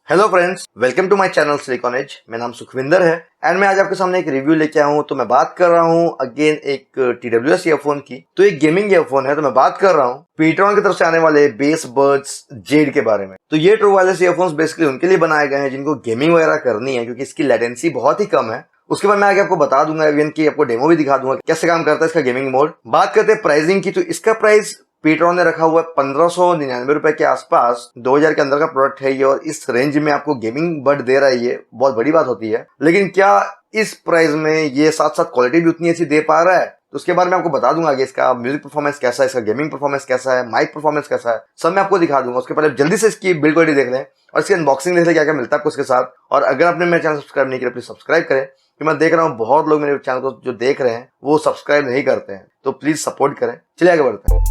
Hello friends, welcome to my channel silicon age. मेरा नाम सुखविंदर है एंड मैं आज आपके सामने एक रिव्यू लेके आया हूँ। तो मैं बात कर रहा हूँ अगेन एक TWS ईयरफोन की। तो एक गेमिंग ईयरफोन है। तो मैं बात कर रहा हूँ pTron की तरफ से आने वाले BassBuds Jade के बारे में। तो ये ट्रू वायरलेस ईयरफोन्स बेसिकली उनके लिए बनाए गए हैं जिनको गेमिंग वगैरह करनी है, क्योंकि इसकी लेटेंसी बहुत ही कम है। उसके बाद मैं आगे आपको बता दूंगा, इवन की आपको डेमो भी दिखा दूंगा कैसे काम करता है इसका गेमिंग मोड। बात करते हैं प्राइसिंग की, तो इसका प्राइस pTron ने रखा हुआ है 1599 रुपए के आसपास। 2000 के अंदर का प्रोडक्ट है ये, और इस रेंज में आपको गेमिंग बड दे रहा है, ये बहुत बड़ी बात होती है। लेकिन क्या इस प्राइस में ये साथ साथ क्वालिटी भी उतनी अच्छी दे पा रहा है, तो उसके बारे में आपको बता दूंगा कि इसका म्यूजिक परफॉर्मेंस कैसा है, इसका गेमिंग परफॉर्मेंस कैसा है, माइक परफॉर्मेंस कैसा है, सब मैं आपको दिखा दूंगा। उसके पहले जल्दी से इसकी बिल्ड क्वालिटी देख लें और इसकी अनबॉक्सिंग देख लें क्या क्या मिलता है आपको इसके साथ। और अगर आपने मेरे चैनल सब्सक्राइब नहीं किया प्लीज सब्सक्राइब करें, कि मैं देख रहा हूँ बहुत लोग मेरे चैनल को जो देख रहे हैं वो सब्सक्राइब नहीं करते हैं, तो प्लीज सपोर्ट करें। चलिए आगे बढ़ते हैं।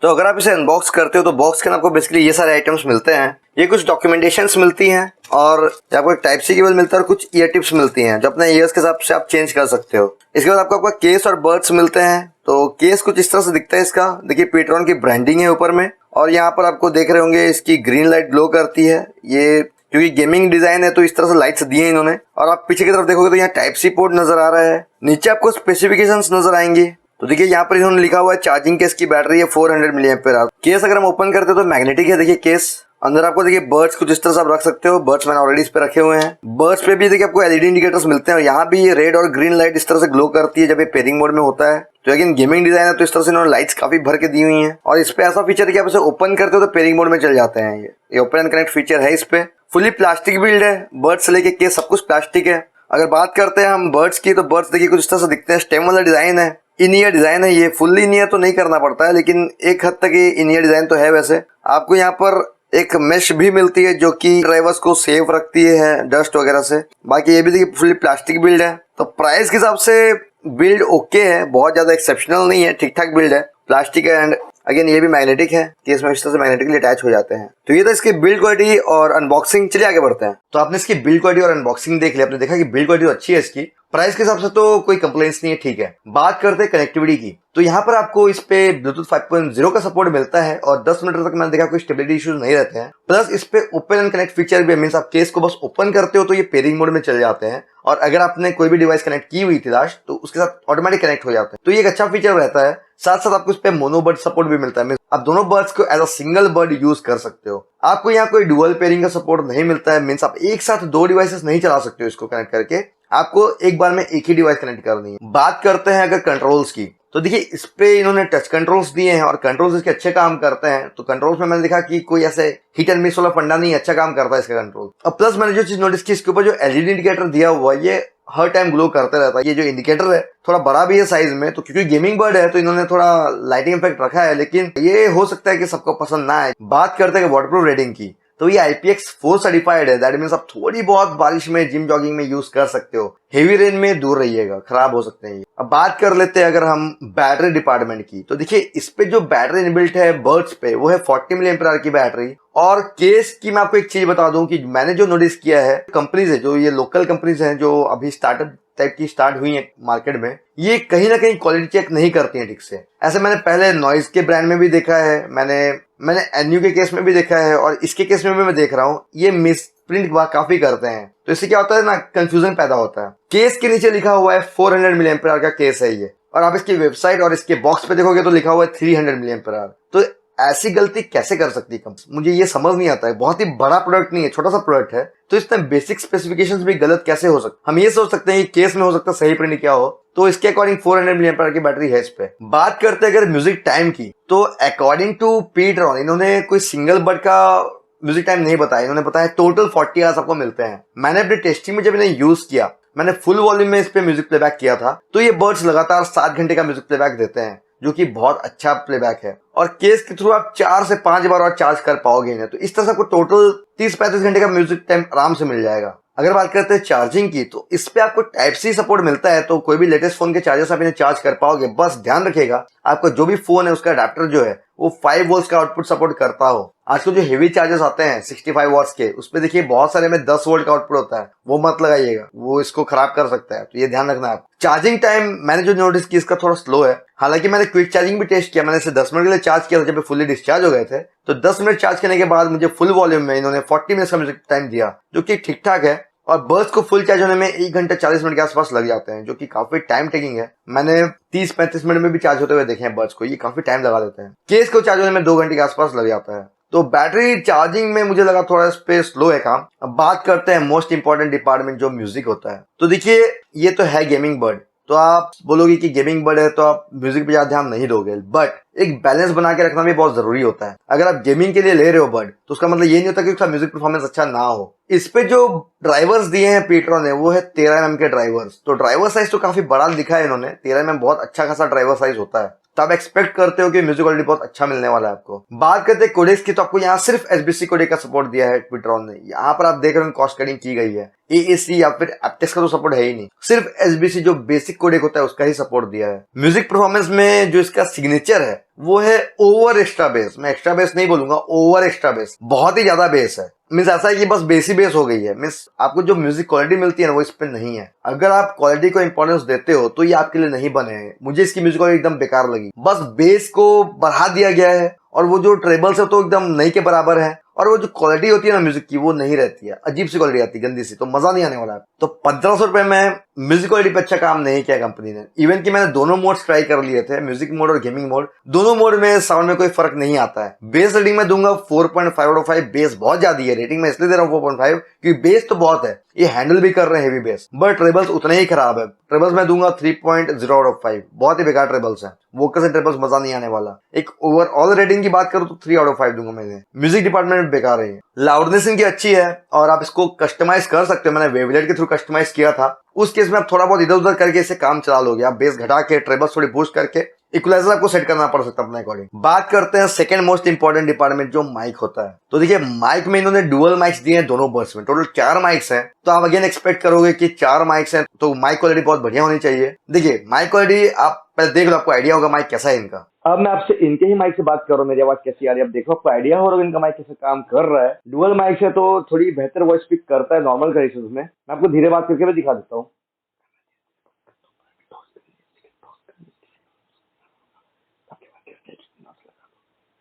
तो अगर आप इसे अनबॉक्स करते हो तो बॉक्स के अंदर आपको बेसिकली ये सारे आइटम्स मिलते हैं। ये कुछ डॉक्यूमेंटेशंस मिलती हैं और आपको एक टाइप सी केबल मिलता है और कुछ ईयर टिप्स मिलती हैं जो अपने ईयर्स के हिसाब से आप चेंज कर सकते हो। इसके बाद आपको आपका केस और बर्ड्स मिलते हैं। तो केस कुछ इस तरह से दिखता है इसका। देखिए pTron की ब्रांडिंग है ऊपर में, और यहाँ पर आपको देख रहे होंगे इसकी ग्रीन लाइट ग्लो करती है। ये क्योंकि गेमिंग डिजाइन है तो इस तरह से लाइट्स दिए इन्होंने। और आप पीछे की तरफ देखोगे तो यहाँ टाइप सी पोर्ट नजर आ रहा है। नीचे आपको स्पेसिफिकेशंस नजर आएंगे। तो देखिए यहाँ पर इन्होंने लिखा हुआ है चार्जिंग केस की बैटरी है 400 मिली एम्पीयर आवर। केस अगर हम ओपन करते हो तो मैग्नेटिक है। देखिए केस अंदर आपको देखिए बर्ड्स कुछ इस तरह से आप रख सकते हो। बर्ड्स मैंने ऑलरेडी इस पे रखे हुए हैं। बर्ड्स पे भी देखिए आपको एलईडी इंडिकेटर्स मिलते हैं, और यहाँ भी ये रेड और ग्रीन लाइट इस तरह से ग्लो करती है जब ये पेयरिंग मोड में होता है। तो लेकिन गेमिंग डिजाइन है तो इस तरह से इन्होंने लाइट्स काफी भर के दी हुई हैं। और इस पे ऐसा फीचर है कि आप इसे ओपन करते हो तो पेयरिंग मोड में चल जाते हैं। ये ओपन एंड कनेक्ट फीचर है इस पे। फुली प्लास्टिक बिल्ड है, बर्ड्स से लेके केस सब कुछ प्लास्टिक है। अगर बात करते हैं हम बर्ड्स की, तो बर्ड्स देखिए कुछ इस तरह से दिखते हैं। स्टेम वाला डिजाइन है, इन ईयर डिजाइन है। ये फुल इन ईयर तो नहीं करना पड़ता है, लेकिन एक हद तक ये इन ईयर डिजाइन तो है। वैसे आपको यहाँ पर एक मेश भी मिलती है जो कि ड्राइवर्स को सेफ रखती है डस्ट वगैरह से। बाकी ये भी देखिए फुली प्लास्टिक बिल्ड है। तो प्राइस के हिसाब से बिल्ड ओके है, बहुत ज्यादा एक्सेप्शनल नहीं है, ठीक ठाक बिल्ड है। प्लास्टिक है एंड अगेन ये भी मैग्नेटिक है कि इसमें इस तरह से मैग्नेटिकली अटैच हो जाते हैं। तो ये तो इसकी बिल्ड क्वालिटी और अनबॉक्सिंग। चलिए आगे बढ़ते हैं। तो आपने इसकी बिल्ड क्वालिटी और अनबॉक्सिंग देख लिया, आपने देखा कि बिल्ड क्वालिटी अच्छी है इसकी। प्राइस के हिसाब से तो कोई कंप्लेंट्स नहीं है, ठीक है। बात करते हैं कनेक्टिविटी की, तो यहाँ पर आपको इस पे ब्लूटूथ 5.0 का सपोर्ट मिलता है, और 10 मिनट तक मैंने देखा कोई स्टेबिलिटी इश्यूज नहीं रहते हैं। प्लस इस पे ओपन एंड कनेक्ट फीचर भी है, मींस आप केस को बस ओपन करते हो तो ये पेयरिंग मोड में चले जाते हैं, और अगर आपने कोई भी डिवाइस कनेक्ट की हुई थी लास्ट तो उसके साथ ऑटोमेटिक कनेक्ट हो जाते हैं। तो ये एक अच्छा फीचर रहता है। साथ साथ आपको इस पे मोनो बर्ड सपोर्ट भी मिलता है, आप दोनों बर्ड्स को as a single bird use कर सकते हो। आपको यहाँ कोई डुअल पेयरिंग का सपोर्ट नहीं मिलता है, मींस आप एक साथ दो डिवाइसेस नहीं चला सकते हो इसको कनेक्ट करके। आपको एक बार में एक ही डिवाइस कनेक्ट करनी है। बात करते हैं अगर कंट्रोल्स की, तो देखिए इस पे इन्होंने टच कंट्रोल्स दिए हैं और कंट्रोल्स इसके अच्छे काम करते हैं। तो कंट्रोल्स में मैंने देखा कि कोई ऐसे हिट एंड मिस वाला फंडा नहीं, अच्छा काम करता है इसका कंट्रोल। और प्लस मैंने जो चीज नोटिस की, इसके ऊपर जो एलईडी इंडिकेटर दिया हुआ है ये हर टाइम ग्लो करते रहता है। ये जो इंडिकेटर है थोड़ा बड़ा भी है साइज में, तो क्योंकि गेमिंग बर्ड है तो इन्होंने थोड़ा लाइटिंग इफेक्ट रखा है, लेकिन ये हो सकता है कि सबको पसंद ना आए। बात करते हैं वाटरप्रूफ रेटिंग की, तो ये IPX4 सर्टिफाइड है। दैट मींस आप थोड़ी बहुत बारिश में, जिम जॉगिंग में यूज कर सकते हो। हेवी रेन में दूर रहिएगा, खराब हो सकते हैं ये। अब बात कर लेते हैं अगर हम बैटरी डिपार्टमेंट की, तो देखिए इस पे जो बैटरी इनबिल्ट है बर्ड्स पे वो है 40 मिली एम्पीयर की बैटरी। और केस की मैं आपको एक चीज बता दूं कि मैंने जो नोटिस किया है, कंपनीज है जो ये लोकल कंपनीज हैं जो अभी स्टार्टअप टाइप की स्टार्ट हुई है मार्केट में, ये कहीं ना कहीं क्वालिटी चेक नहीं करती है ठीक से। ऐसे मैंने पहले नॉइज के ब्रांड में भी देखा है, मैंने एनयू के केस में भी देखा है, और इसके केस में भी मैं देख रहा हूँ ये मिस प्रिंट काफी करते हैं। तो इससे क्या होता है ना, कंफ्यूजन पैदा होता है। केस के नीचे लिखा हुआ है 400 मिली एम्पीयर का केस है ये, और आप इसकी वेबसाइट और इसके बॉक्स पे देखोगे तो लिखा हुआ है 300 मिली एम्पीयर। तो ऐसी गलती कैसे कर सकती है कंपनी, मुझे ये समझ नहीं आता है। बहुत ही बड़ा प्रोडक्ट नहीं है, छोटा सा प्रोडक्ट है, तो इसमें बेसिक स्पेसिफिकेशंस भी गलत कैसे हो सकते। हम ये सोच सकते हैं कि केस में हो सकता है सही प्रिंट क्या हो, तो इसके अकॉर्डिंग 400 मिली एम्पीयर की बैटरी है इस पे। बात करते हैं अगर म्यूजिक टाइम की, तो अकॉर्डिंग टू pTron इन्होंने कोई सिंगल बर्ड का म्यूजिक टाइम नहीं बताया। इन्होंने बताया टोटल 40 आवर्स आपको मिलते हैं। मैंने अपने टेस्टिंग में जब इन्हें यूज किया, मैंने फुल वॉल्यूम में इस पे म्यूजिक प्लेबैक किया था, तो ये बर्ड्स लगातार 7 घंटे का म्यूजिक प्लेबैक देते हैं, जो कि बहुत अच्छा प्लेबैक है। और केस के थ्रू आप 4 से 5 बार और चार्ज कर पाओगे इन्हें, तो इस तरह से आपको टोटल 30-35 घंटे का म्यूजिक टाइम आराम से मिल जाएगा। अगर बात करते हैं चार्जिंग की, तो इस पे आपको टाइप सी सपोर्ट मिलता है, तो कोई भी लेटेस्ट फोन के चार्जर से आप इन्हें चार्ज कर पाओगे। बस ध्यान रखिएगा आपका जो भी फोन है उसका अडेप्टर जो है वो 5 वोल्ट का आउटपुट सपोर्ट करता हो। आजकल जो हेवी चार्जर्स आते हैं 65 वॉट्स के, उस पे देखिए बहुत सारे में 10 वोल्ट का आउटपुट होता है, वो मत लगाइएगा, वो इसको खराब कर सकता है, तो ये ध्यान रखना है आप। चार्जिंग टाइम मैंने जो नोटिस किया इसका थोड़ा स्लो है। हालांकि मैंने क्विक चार्जिंग भी टेस्ट किया, मैंने इसे 10 मिनट के लिए चार्ज किया था जब फुल्ली डिस्चार्ज हो गए थे, तो 10 मिनट चार्ज करने के बाद मुझे फुल वॉल्यूम में इन्होंने 40 मिनट का म्यूजिक टाइम दिया, जो कि ठीक ठाक है। और बस को फुल चार्ज होने में 1 घंटा 40 मिनट के आसपास लग जाते हैं, जो कि काफी टाइम टेकिंग है। मैंने 30-35 मिनट में भी चार्ज होते हुए देखे हैं बस को, ये काफी टाइम लगा देते हैं। केस को चार्ज होने में 2 घंटे के आसपास लग जाता है। तो बैटरी चार्जिंग में मुझे लगा थोड़ा स्पेस स्लो है काम। अब बात करते हैं मोस्ट इंपॉर्टेंट डिपार्टमेंट जो म्यूजिक होता है। तो देखिए ये तो है गेमिंग बर्ड, तो आप बोलोगे कि गेमिंग बर्ड है तो आप म्यूजिक पे ज्यादा ध्यान नहीं दोगे, बट एक बैलेंस बना के रखना भी बहुत जरूरी होता है। अगर आप गेमिंग के लिए ले रहे हो बर्ड, तो उसका मतलब ये नहीं होता कि उसका म्यूजिक परफॉर्मेंस अच्छा ना हो। इस पे जो ड्राइवर्स दिए हैं pTron ने, वो है 13mm के ड्राइवर्स। तो ड्राइवर साइज तो काफी बड़ा लिखा है इन्होंने, 13mm बहुत अच्छा खासा ड्राइवर साइज होता है, तो आप एक्सपेक्ट करते हो कि म्यूजिक क्वालिटी बहुत अच्छा मिलने वाला है आपको। बात करते हैं कोडेक्स की, तो आपको यहाँ सिर्फ SBC कोडेक का सपोर्ट दिया है pTron ने। यहाँ पर आप देख रहे हो कॉस्ट कटिंग की गई है, AAC या फिर एप्टेक्स का तो सपोर्ट है ही नहीं, सिर्फ SBC जो बेसिक कोडेक होता है उसका ही सपोर्ट दिया है। म्यूजिक परफॉर्मेंस में जो इसका सिग्नेचर है वो है ओवर एक्स्ट्रा बेस। मैं एक्स्ट्रा बेस नहीं बोलूंगा, ओवर एक्स्ट्रा बेस, बहुत ही ज्यादा बेस है। मीन्स ऐसा है कि बस बेस ही बेस हो गई है। मीन्स आपको जो म्यूजिक क्वालिटी मिलती है ना वो इस पे नहीं है। अगर आप क्वालिटी को इंपॉर्टेंस देते हो तो ये आपके लिए नहीं बने हैं। मुझे इसकी म्यूजिक क्वालिटी एकदम बेकार लगी, बस बेस को बढ़ा दिया गया है और वो जो ट्रेबल्स है तो एकदम नहीं के बराबर है, और वो जो क्वालिटी होती है ना म्यूजिक की वो नहीं रहती है, अजीब सी क्वालिटी आती है, गंदी सी, तो मजा नहीं आने वाला है। तो 1500 रुपए में म्यूजिक क्वालिटी पे अच्छा काम नहीं किया कंपनी ने। इवन कि मैंने दोनों मोड्स ट्राई कर लिए थे, म्यूजिक मोड और गेमिंग मोड, दोनों मोड में साउंड में कोई फर्क नहीं आता है। बेस रेटिंग में दूंगा 4.5 आउट ऑफ 5। बेस बहुत ज्यादा है, रेटिंग में इसलिए दे रहा हूँ 4.5 क्योंकि बेस तो बहुत है, ये हैंडल भी कर रहे हैं हेवी बेस, बट ट्रेबल्स उतने ही खराब है। ट्रेबल्स मैं दूंगा 3.0 आउट ऑफ 5, बहुत ही बेकार ट्रेबल्स है, वोकल से ट्रेबल्स मजा नहीं आने वाला। एक ओवरऑल रेटिंग की बात करूं तो 3 आउट ऑफ 5 दूंगा मैंने। म्यूजिक डिपार्टमेंट में बेकार है। लाउडनेस इनकी अच्छी है और आप इसको कस्टमाइज कर सकते हो, मैंने वेवलेट के थ्रू कस्टमाइज किया था। उस केस में आप थोड़ा बहुत इधर उधर करके इसे काम चला लोगे, आप बेस घटा के ट्रेबल्स थोड़ी बूस्ट करके इक्वलाइजर आपको सेट करना पड़ सकता है अपने अकॉर्डिंग। बात करते हैं सेकंड मोस्ट इंपॉर्टेंट डिपार्टमेंट जो माइक होता है। तो देखिए माइक में इन्होंने डुअल माइक्स दिए हैं दोनों बर्ड्स में, टोटल 4 माइक्स हैं। तो आप अगेन एक्सपेक्ट करोगे कि 4 माइक्स हैं तो माइक क्वालिटी बहुत बढ़िया होनी चाहिए। देखिए माइक क्वालिटी आप पहले देख लो, आपको आइडिया होगा माइक कैसा है इनका। अब मैं आपसे इनके ही माइक से बात कर रहा हूँ, मेरी आवाज कैसी आ रही है अब देखो, आपको आइडिया हो रहा है इनका माइक कैसे काम कर रहा है। डुअल माइक से तो थोड़ी बेहतर वॉइस पिक करता है नॉर्मल कंडीशंस में। मैं आपको धीरे बात करके भी दिखा देता हूँ।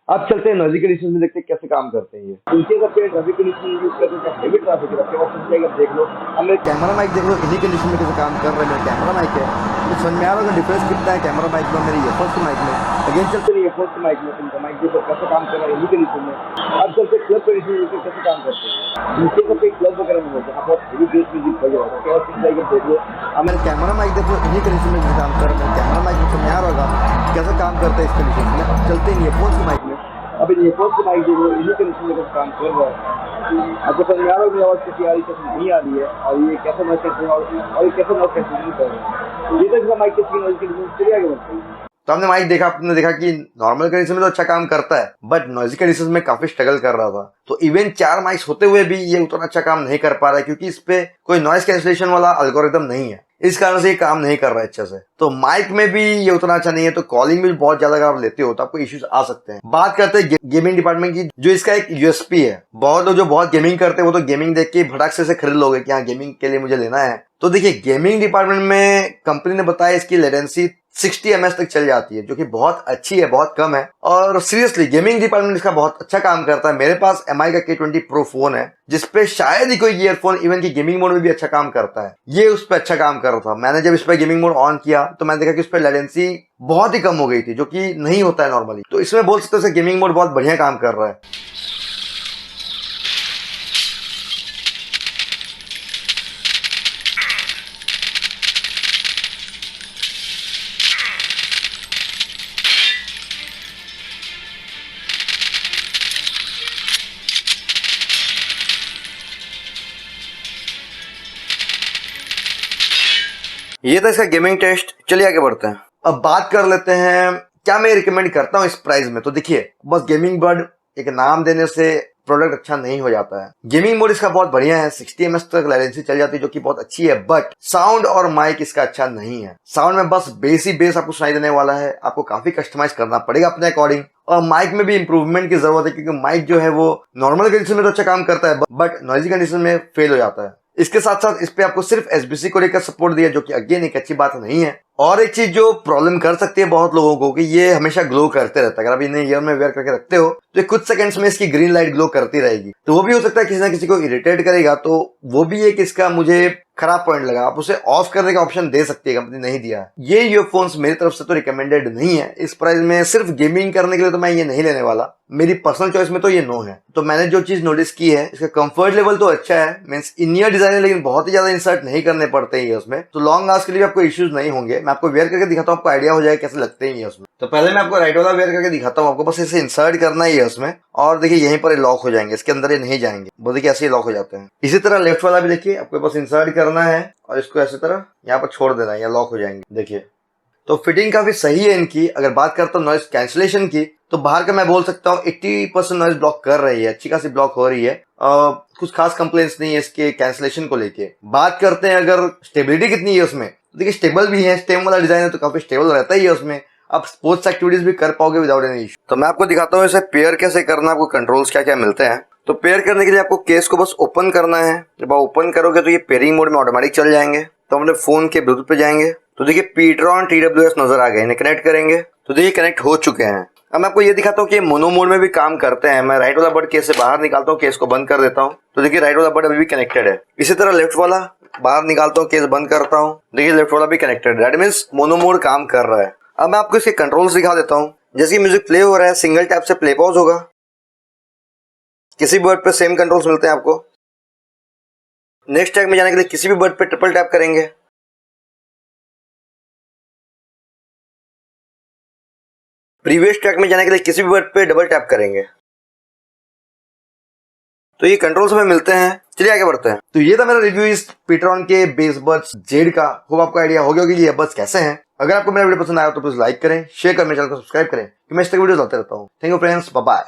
अब चलते हैं नॉइजी कंडीशन में, देखते हैं कैसे काम करते हैं ये। इनके अगर ट्रैफिक कंडीशन यूज करते हैं, हेवी ट्रैफिक है, आपके पास देख लो। अब मेरे कैमरा माइक देख लो, इन्हीं कंडीशन में कैसे काम कर रहा है। मेरा कैमरा माइक है, तो समझ में आ रहा है डिफरेंस कितना है कैमरा माइक में मेरे ईयरफोन्स के माइक में। अगेन चलते हैं ईयरफोन्स के माइक में, इनका माइक देखो कैसे काम कर रहा है इन्हीं कंडीशन में। अब चलते क्लब कंडीशन में कैसे काम करते हैं। नीचे का कोई क्लब वगैरह में जहाँ बहुत हेवी बेस म्यूजिक बज रहा है, क्या देख लो। अब मेरे कैमरा माइक देखो इन्हीं कंडीशन में काम कर रहा है। कैमरा माइक में समझ में आ रहा होगा कैसे काम करता है इस कंडीशन में। अब चलते हैं ईयरफोन्स के माइक में। अब इन ईयरफोन्स के माइक देखो इन्हीं कंडीशन में कैसे काम कर रहा है। आपको समझ में आ रहा है आवाज कैसी आ रही है, कैसे नहीं आ रही है, और ये कैसे नॉइस कैंसिलिंग और ये कैसे नॉइस कैंसिलिंग कर रहा है। ये तो इसका माइक कैसी नॉइस कैंसिलिंग चलिए आगे बढ़ते हैं। तो हमने माइक देखा, आपने देखा कि नॉर्मल कंडीशन में तो अच्छा काम करता है, बट नॉइजी कंडीशन में काफी स्ट्रगल कर रहा था। तो इवन 4 माइक्स होते हुए भी ये उतना अच्छा काम नहीं कर पा रहा है, क्योंकि इस पे कोई नॉइस कैंसिलेशन वाला एल्गोरिथम नहीं है, इस कारण से ये काम नहीं कर रहा है अच्छे से। तो माइक में भी ये उतना अच्छा नहीं है, तो कॉलिंग में भी बहुत ज्यादा अगर आप लेते हो तो आपको इश्यूज आ सकते हैं। बात करते हैं गेमिंग डिपार्टमेंट की, जो इसका एक यूएसपी है। बहुत लोग जो बहुत गेमिंग करते हैं वो तो गेमिंग देख के भड़क से खरीद लोगे कि हाँ गेमिंग के लिए मुझे लेना है। तो देखिए गेमिंग डिपार्टमेंट में कंपनी ने बताया इसकी लेटेंसी 60 ms तक चल जाती है, जो कि बहुत अच्छी है, बहुत कम है। और सीरियसली गेमिंग डिपार्टमेंट इसका बहुत अच्छा काम करता है। मेरे पास MI का K20 Pro फोन है, जिसपे शायद ही कोई ईयरफोन इवन की गेमिंग मोड में भी अच्छा काम करता है। ये उस पर अच्छा काम कर रहा था। मैंने जब इस पर गेमिंग मोड ऑन किया तो मैंने देखा कि उस पर लेटेंसी बहुत ही कम हो गई थी, जो कि नहीं होता है नॉर्मली। तो इसमें बोल सकते हो गेमिंग मोड बहुत बढ़िया काम कर रहा है। ये था इसका गेमिंग टेस्ट। चलिए आगे बढ़ते हैं। अब बात कर लेते हैं क्या मैं रिकमेंड करता हूँ इस प्राइस में। तो देखिए बस गेमिंग बर्ड एक नाम देने से प्रोडक्ट अच्छा नहीं हो जाता है। गेमिंग मोड इसका बहुत बढ़िया है, 60 ms तक लेटेंसी चल जाती है जो कि बहुत अच्छी है, बट साउंड और माइक इसका अच्छा नहीं है। साउंड में बस बेस आपको सुनाई देने वाला है, आपको काफी कस्टमाइज करना पड़ेगा अपने अकॉर्डिंग। और माइक में भी इंप्रूवमेंट की जरूरत है, क्योंकि माइक जो है वो नॉर्मल कंडीशन में तो अच्छा काम करता है बट नॉइजी कंडीशन में फेल हो जाता है। इसके साथ साथ इस पे आपको सिर्फ एसबीसी को लेकर सपोर्ट दिया, जो कि अगेन एक अच्छी बात नहीं है। और एक चीज जो प्रॉब्लम कर सकती है बहुत लोगों को, कि ये हमेशा ग्लो करते रहता है। अगर आप इन्हें ईयर में वेयर करके रखते हो तो कुछ सेकंड्स में इसकी ग्रीन लाइट ग्लो करती रहेगी, तो वो भी हो सकता है किसी ना किसी को इरिटेट करेगा। तो वो भी एक इसका मुझे खराब पॉइंट लगा। आप उसे ऑफ करने का ऑप्शन दे सकती है, कंपनी नहीं दिया है। ये ईयरफोन्स मेरी तरफ से तो रिकमेंडेड नहीं है। इस प्राइस में सिर्फ गेमिंग करने के लिए तो मैं ये नहीं लेने वाला, मेरी पर्सनल चॉइस में तो ये नो है। तो मैंने जो चीज नोटिस की है, इसका कंफर्ट लेवल तो अच्छा है, मींस इन ईयर डिजाइन है, लेकिन बहुत ही ज्यादा इंसर्ट नहीं करने पड़ते हैं उसमें, तो लॉन्ग आवर्स के लिए आपको इश्यूज नहीं होंगे। मैं आपको वेयर करके दिखाता हूँ, आपको आइडिया हो जाएगा कैसे लगते हैं ये उसमें। तो पहले मैं आपको राइट वाला वेयर करके दिखाता हूँ, आपको बस इसे इंसर्ट करना ही है उसमें, और देखिए यहीं पर लॉक हो जाएंगे, इसके अंदर ये नहीं जाएंगे, वो देखिए ऐसे ही लॉक हो जाते हैं। इसी तरह लेफ्ट वाला भी देखिए, आपको बस इंसर्ट करना है और इसको ऐसी तरह यहाँ पर छोड़ देना है, या लॉक हो जाएंगे। देखिए तो फिटिंग काफी सही है इनकी। अगर बात करता हूँ नॉइज कैंसिलेशन की, तो बाहर का मैं बोल सकता हूँ 80% नॉइज ब्लॉक कर रही है, अच्छी खासी ब्लॉक हो रही है। कुछ खास कंप्लेंट्स नहीं है इसके कैंसिलेशन को लेके। बात करते हैं अगर स्टेबिलिटी कितनी है उसमें, देखिए स्टेबल भी है, स्टेम वाला डिजाइन है तो काफी स्टेबल रहता ही है उसमें। आप स्पोर्ट्स एक्टिविटीज भी कर पाओगे विदाउट एनी इशू। तो मैं आपको दिखाता हूँ इसे पेयर कैसे करना, आपको कंट्रोल्स क्या क्या मिलते हैं। तो पेयर करने के लिए आपको केस को बस ओपन करना है। जब आप ओपन करोगे तो ये पेयरिंग मोड में ऑटोमेटिक चल जाएंगे। तो अपने फोन के ब्लूटूथ पे जाएंगे, तो देखिए pTron TWS नजर आ गए, इन्हें कनेक्ट करेंगे तो देखिए कनेक्ट हो चुके हैं। अब मैं आपको ये दिखाता हूँ कि मोनो मोड में भी काम करते हैं। मैं राइट वाला बट केस से बाहर निकालता हूँ, केस को बंद कर देता हूँ, तो देखिए राइट वाला बट अभी भी कनेक्टेड है। इसी तरह लेफ्ट वाला बाहर निकालता हूँ, केस बंद करता हूँ, देखिए लेफ्ट वाला भी कनेक्टेड है। दैट मींस मोनो मोड काम कर रहा है। अब मैं आपको इसके कंट्रोल्स दिखा देता हूँ। जैसे म्यूजिक प्ले हो रहा है, सिंगल टैप से प्ले पॉज होगा। किसी भी वर्ड पे सेम कंट्रोल्स मिलते हैं आपको। नेक्स्ट टैग में जाने के लिए किसी भी वर्ड पे ट्रिपल टैप करेंगे। प्रीवियस ट्रैक में जाने के लिए किसी भी वर्ड पे डबल टैप करेंगे। तो ये कंट्रोल्स हमें मिलते हैं। चलिए आगे बढ़ते हैं। तो ये था मेरा रिव्यू इस pTron के BassBuds जेड का। होप आपको आइडिया हो गया कि ये ईयरबड्स कैसे हैं। अगर आपको मेरा वीडियो पसंद आया तो प्लीज लाइक करें, शेयर करें, मेरे चैनल को सब्सक्राइब करें, कि मैं इस तरह वीडियो लाते रहता हूँ। Thank you friends, bye bye.